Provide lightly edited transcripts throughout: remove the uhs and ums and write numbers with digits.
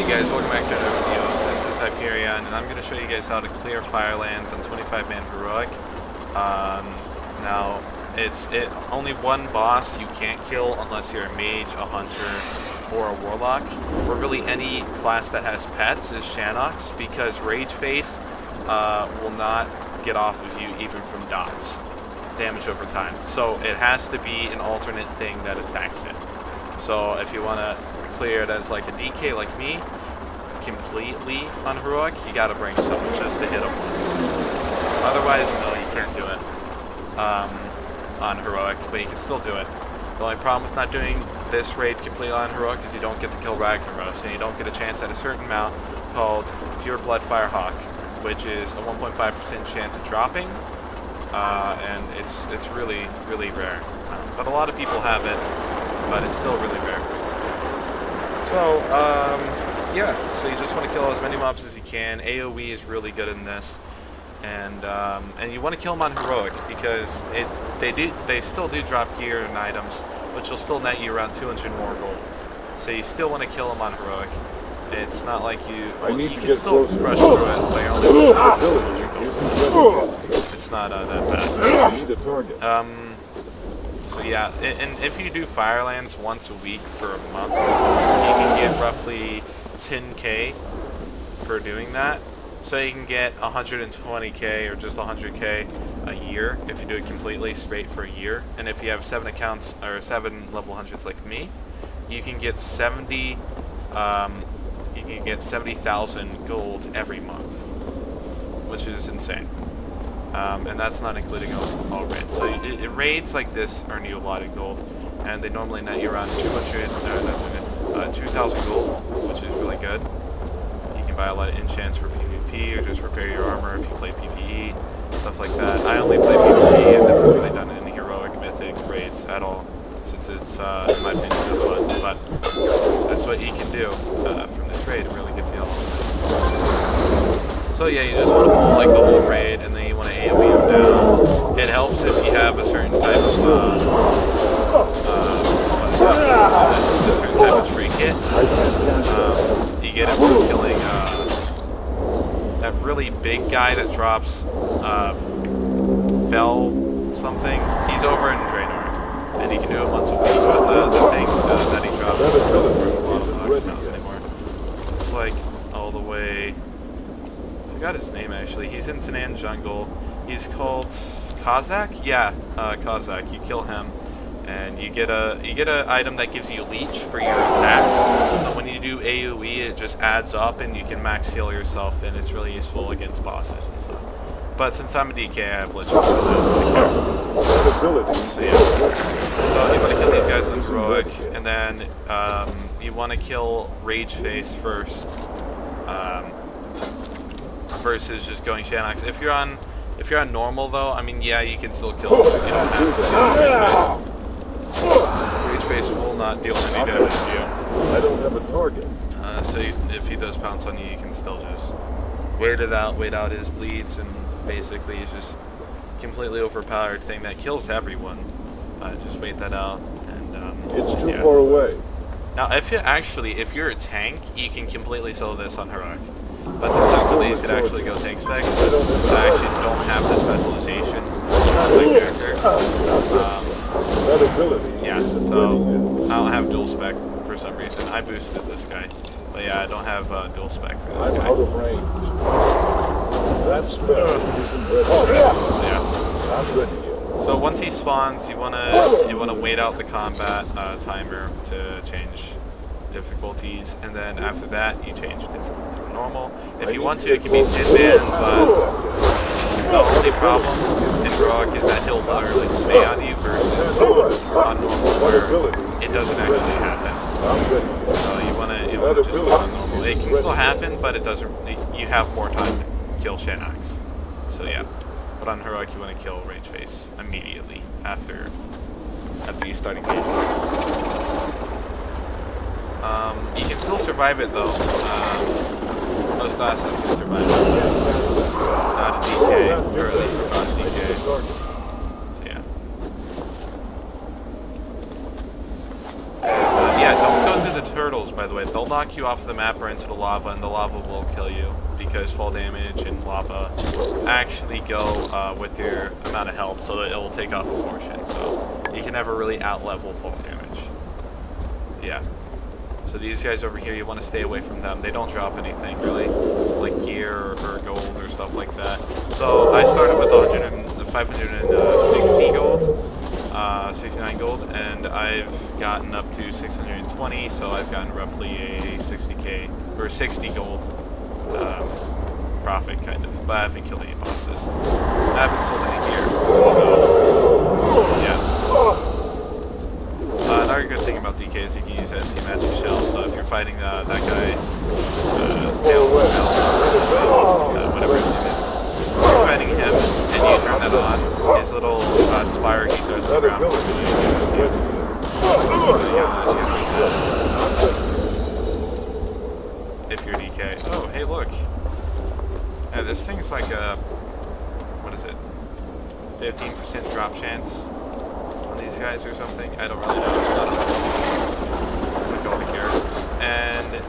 guys, welcome back to another video. This is Hyperion, and I'm going to show you guys how to clear Firelands on 25-man heroic. Now, it's only one boss you can't kill unless you're a mage, a hunter, or a warlock. Or really any class that has pets is Shanox, because Rage Face will not get off of you even from dots. Damage over time. So it has to be an alternate thing that attacks it. So if you want to clear it as like a DK like me, completely on heroic, you gotta bring someone just to hit him once. Otherwise, no, you can't do it on heroic, but you can still do it. The only problem with not doing this raid completely on heroic is you don't get to kill Ragnaros, and you don't get a chance at a certain mount called Pure Blood Firehawk, which is a 1.5% chance of dropping, and it's really, really rare. But a lot of people have it, but it's still really rare. So, yeah, so you just want to kill as many mobs as you can. AoE is really good in this, and you want to kill them on heroic because they still do drop gear and items, which will still net you around 200 more gold. So you still want to kill them on heroic. It's not like you can still rush through it, but you're only losing 200 gold. So it's not that bad. So yeah, and if you do Firelands once a week for a month, you can get roughly 10k for doing that. So you can get 120k or just 100k a year if you do it completely straight for a year. And if you have 7 accounts or 7 level 100s like me, you can get 70,000 gold every month, which is insane. And that's not including all raids. So raids like this earn you a lot of gold, and they normally net you around 2,000 gold, which is really good. You can buy a lot of enchants for PvP, or just repair your armor if you play PvE, stuff like that. I only play PvP and never really done any heroic mythic raids at all, since it's, in my opinion, not fun. But that's what you can do from this raid. It really gets you all. So yeah, you just want to pull like the whole raid, and then you want to AoE them down. It helps if you have a certain type of trinket. You get it from killing that really big guy that drops Fell something. He's over in Draenor, and you can do it once a week. But the thing that he drops isn't really worth a lot of bucks anymore. It's like all the way. I forgot his name actually. He's in Tanan Jungle. He's called Kozak? Yeah, Kozak. You kill him, and you get a item that gives you leech for your attacks. So when you do AoE, it just adds up, and you can max heal yourself, and it's really useful against bosses and stuff. But since I'm a DK, I have literally so yeah. So you want to kill these guys on heroic, and then you want to kill Rage Face first. Versus just going Shanox. If you're on normal though, I mean, yeah, you can still kill him. You don't have to kill Rage Face. Rage Face will not deal any damage to you. I don't have a target. So if he does pounce on you, you can still just wait out his bleeds, and basically it's just completely overpowered thing that kills everyone. Just wait that out, and it's too far away. Now, if you're a tank, you can completely solo this on heroic. But since I'm too lazy to actually go tank spec, so I actually don't have the specialization on my character. Yeah, so I don't have dual spec for some reason. I boosted this guy, but yeah, I don't have dual spec for this guy. Out of range. That spell isn't ready. So yeah. I'm ready. So once he spawns, you wanna wait out the combat timer to change difficulties, and then after that you change difficulty to normal. If you want to, it can be 10-man, but the only problem in heroic is that he'll literally stay on you versus on normal where it doesn't actually happen. So you wanna just go on normal. It can still happen, but it doesn't. You have more time to kill Shanox. So yeah, but on heroic you want to kill Rage Face immediately after you start engaging. You can still survive it though. Most classes can survive it. Not a DK, or at least a fast DK. So yeah. And yeah, don't go to the turtles, by the way, they'll knock you off the map or into the lava, and the lava will kill you, because fall damage and lava actually go with your amount of health, so that it will take off a portion. So you can never really out-level fall damage. Yeah. So these guys over here, you want to stay away from them. They don't drop anything, really, like gear or gold or stuff like that. So I started with 560 gold, 69 gold, and I've gotten up to 620, so I've gotten roughly a 60k, or 60 gold profit, kind of. But I haven't killed any bosses. I haven't sold any gear, so, yeah. Another good thing about DK is you can use anti-magic shells, so if you're fighting that guy, whatever his name is, if you're fighting him and you turn that on, his little spire he throws on the ground. If you're DK. Oh, hey, look. Yeah, this thing's like a, what is it, 15% drop chance on these guys or something. I don't really know. It's not let's look over here. And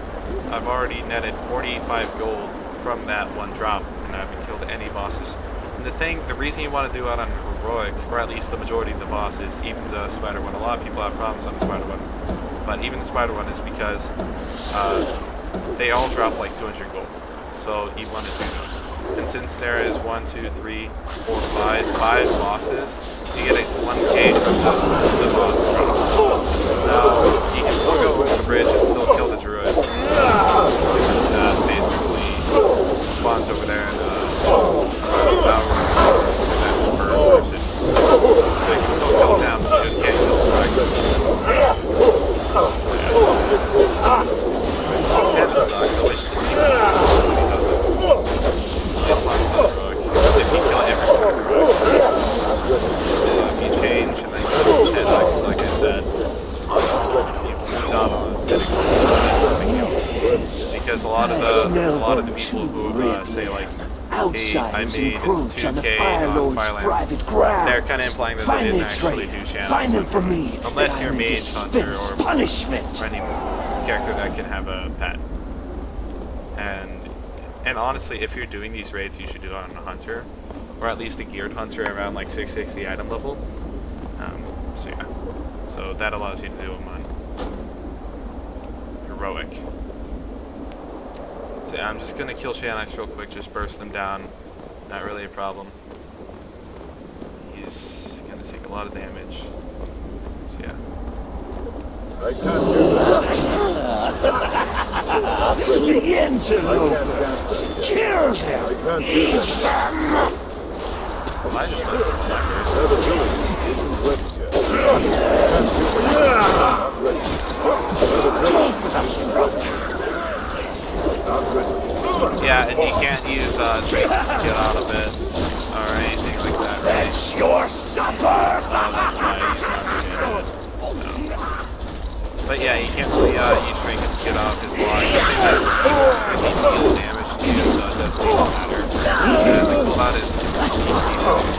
I've already netted 45 gold from that one drop, and I haven't killed any bosses. And the reason you want to do it on heroic, or at least the majority of the bosses, even the spider one. A lot of people have problems on the spider one, but even the spider one is because they all drop like 200 gold. So you want to do those. And since there is 1, 2, 3, 4, 5 bosses, you get a 1k from just the boss drops. Now, you can still go over the bridge and still kill the druid. That basically spawns over there and devours that per person. So you can still kill them, you just can't kill the dragons. This kind of sucks. I wish the team was this one, but he doesn't. This one's not heroic. If you kill everyone heroic. So if you change and then kill Shedlocks, like I said, you lose out on because a lot of the people who say like, hey, I made 2k on Firelands, they're kind of implying that they didn't actually do Shannon. Unless you're a mage hunter or any character that can have a pet. And honestly, if you're doing these raids, you should do it on a hunter, or at least a geared hunter around like 660 item level. So yeah, so that allows you to do them on heroic. So yeah, I'm just gonna kill Shanax real quick, just burst him down. Not really a problem. He's gonna take a lot of damage. So yeah. I can't do that. The interlopers! Kill them! I can't do that. Well, I just messed up on my first. That ability isn't ready yet. I can't do that. Not ready. That ability isn't ready. Not ready. Yeah, and you can't use trinkets to get out of it, or anything like that, right? That's your supper! That's why I use that to But yeah, you can't really use trinkets to get out of his lock. I think that's I need to deal damage to you, so it doesn't even matter. And the cooldown is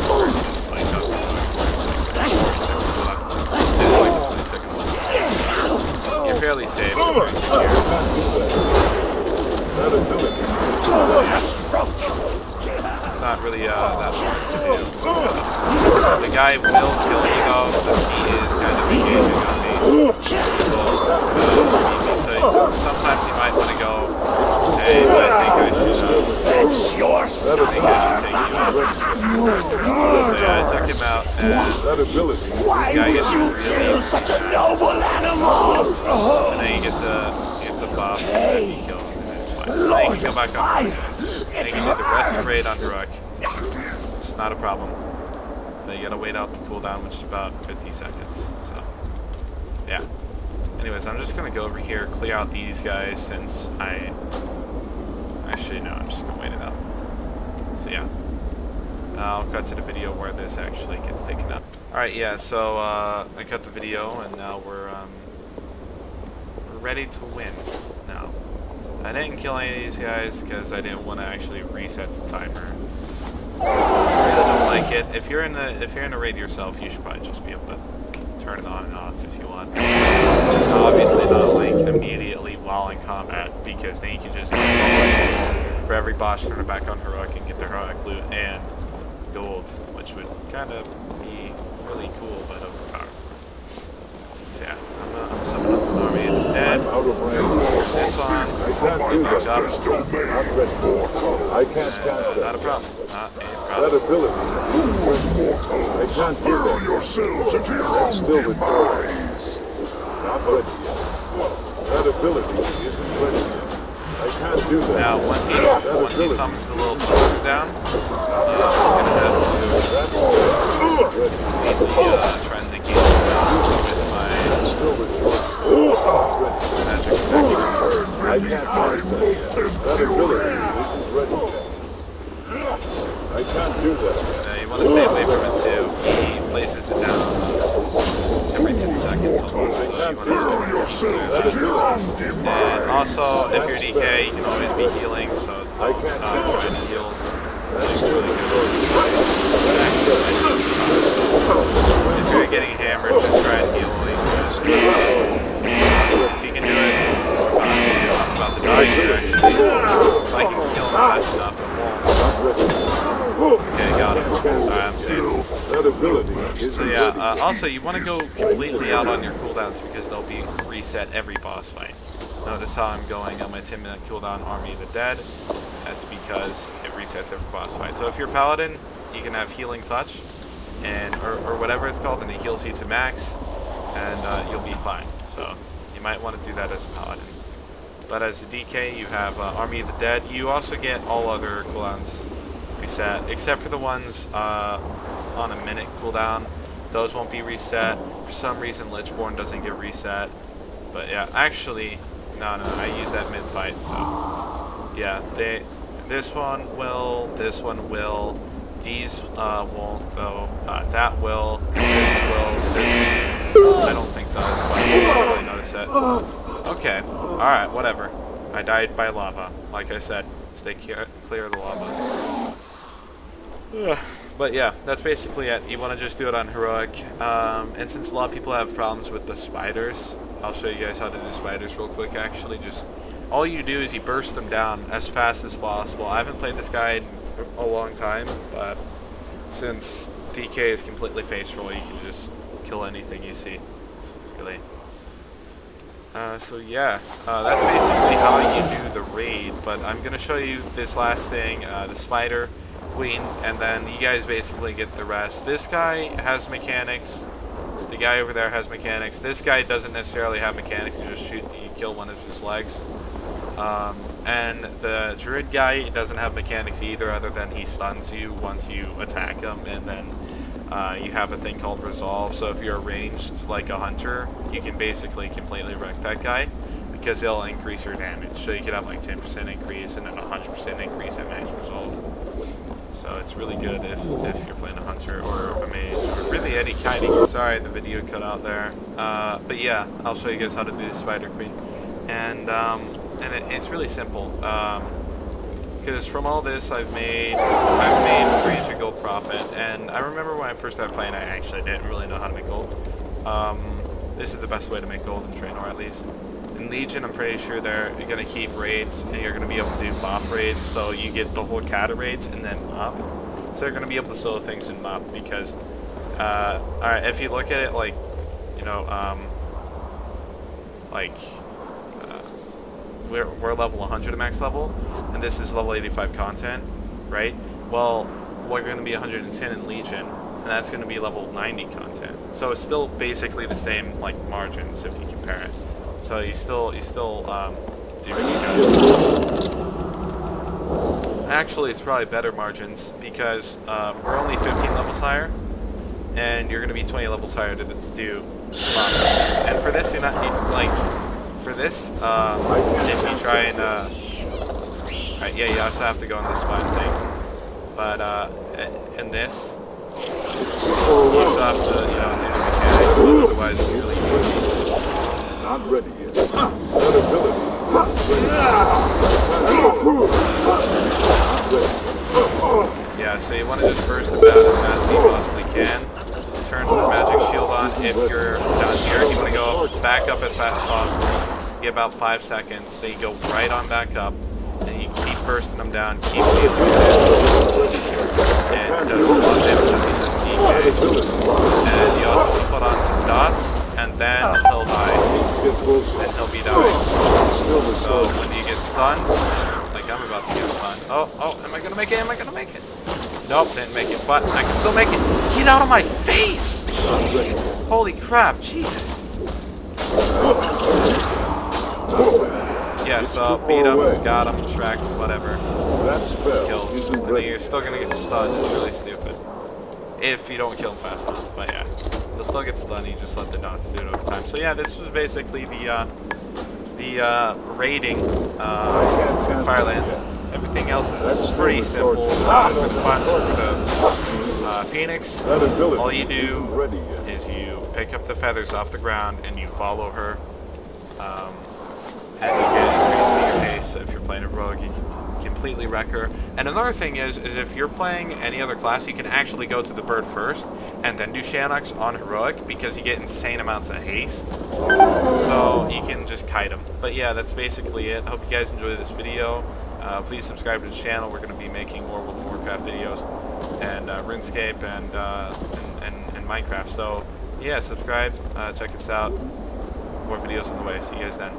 sources, like up to like 20-second one. You're fairly safe with your gear. Yeah. It's not really that hard to do. The guy will kill you though, since he is kind of engaging on me. So sometimes you might want to go, hey, I think I should take you out. So yeah, I took him out, and the guy gets really such a noble animal! and then he gets a buff, and you kill him, and it's fine. Then you can go back on Rook, and you can do the rest of the raid on Rook. It's not a problem. But you gotta wait out the cooldown, which is about 50 seconds, so yeah. Anyways, I'm just gonna go over here, clear out these guys, since actually no, I'm just gonna wait it out. So yeah, I'll cut to the video where this actually gets taken up. Alright, yeah, so I cut the video, and now we're ready to win now. I didn't kill any of these guys because I didn't want to actually reset the timer. I really don't like it. If you're in a raid yourself, you should probably just be able to turn it on and off if you want. Obviously not like immediately while in combat, because then you can just for every boss turn it back on heroic and get their heroic loot and gold, which would kind of be really cool but overpowered. So yeah, I'm gonna summon up an army of the dead. Out of range. This on, I can't do back that. up. I can't cast Not a that. problem. Not a That problem. ability. I can't do that. yourselves into your I'm own still with demise. Not ready yet. That ability isn't ready yet. I can't do that. Now, once he summons the little bugger down, I'm gonna have to immediately try and negate it with my Still with Jordan. magic protection. I can't cast that yet. That ability isn't ready yet. I can't do that. You want to stay away from it too. He places it down every 10 seconds almost, so you want to And also, if you're DK, you can always be healing, so don't try and heal. It's really good. It's actually, if you're getting hammered, just try and heal while you can. If you can do it, I'm about to die here actually. If I can kill him fast enough, I won't. Okay, got him. Alright, I'm safe. That ability isn't So yeah, also you want to go completely out on your cooldowns because they'll be reset every boss fight. Notice how I'm going on my 10-minute cooldown Army of the Dead. That's because it resets every boss fight. So if you're Paladin, you can have Healing Touch, and or whatever it's called, and it heals you to max, and you'll be fine. So you might want to do that as a Paladin. But as a DK, you have Army of the Dead. You also get all other cooldowns reset, except for the ones on a minute cooldown. Those won't be reset. For some reason, Lichborn doesn't get reset. But yeah, actually, no, I use that mid-fight, so yeah, this one will, these won't though, that will, this I don't think does, but I don't really notice it. Okay, alright, whatever. I died by lava, like I said, stay clear of the lava. But yeah, that's basically it. You want to just do it on heroic, and since a lot of people have problems with the spiders, I'll show you guys how to do spiders real quick. Actually, just all you do is you burst them down as fast as possible. I haven't played this guy in a long time, but since DK is completely face roll, you can just kill anything you see, really. So yeah, that's basically how you do the raid, but I'm going to show you this last thing, the spider queen, and then you guys basically get the rest. This guy has mechanics, the guy over there has mechanics, this guy doesn't necessarily have mechanics, you just shoot, you kill one of his legs. And the druid guy doesn't have mechanics either, other than he stuns you once you attack him, and then you have a thing called resolve, so if you're ranged like a hunter, you can basically completely wreck that guy, because they'll increase your damage. So you could have like 10% increase and then 100% increase at max resolve. So it's really good if you're playing a hunter or a mage, or really any kiting. Sorry, the video cut out there. But yeah, I'll show you guys how to do the Spider Queen. And it's really simple. Because from all this, I've made 300 gold profit. And I remember when I first started playing, I actually didn't really know how to make gold. This is the best way to make gold in Draenor, at least. In Legion, I'm pretty sure you're going to keep raids, and you're going to be able to do mop raids, so you get the whole cata raids and then mop. So you're going to be able to solo things in mop, because, alright, if you look at it like, you know, we're level 100 at max level, and this is level 85 content, right? Well, we're going to be 110 in Legion, and that's going to be level 90 content. So it's still basically the same, like, margins if you compare it. So you still do really good. Actually, it's probably better margins, because we're only 15 levels higher, and you're going to be 20 levels higher to do mop. And for this, you're not, like, for this, if you try and, right, yeah, you also have to go on the spine thing, but in this, you still have to, you know, do the mechanics, otherwise it's really easy. Not ready yet. That ability. Yeah, so you want to just burst them down as fast as you possibly can. Turn the magic shield on if you're down here, you want to go back up as fast as possible. You get about 5 seconds. Then you go right on back up, and you keep bursting them down. Keep beating them down. It does a lot of damage on this DK. And you also want to put on some dots, and then he'll die. And he'll be dying. So when you get stunned, like I'm about to get stunned. Oh, am I gonna make it? Am I gonna make it? Nope, didn't make it, but I can still make it. Get out of my face! Holy crap, Jesus. Yeah, so beat him, got him, tracked, whatever. Kills. And then you're still gonna get stunned. It's really stupid. If you don't kill him fast enough, but yeah. You'll still get stunned, you just let the dots do it over time. So yeah, this was basically the raiding Firelands. Everything else is pretty simple. For the Phoenix, all you do is you pick up the feathers off the ground and you follow her. And you get increased to your pace. If you're playing a rogue, you can completely wreck her. And another thing is if you're playing any other class, you can actually go to the bird first and then do Shanox on heroic because you get insane amounts of haste. So you can just kite them. But yeah, that's basically it. Hope you guys enjoyed this video. Please subscribe to the channel. We're going to be making more World of Warcraft videos and RuneScape and Minecraft. So yeah, subscribe, check us out. More videos on the way. See you guys then.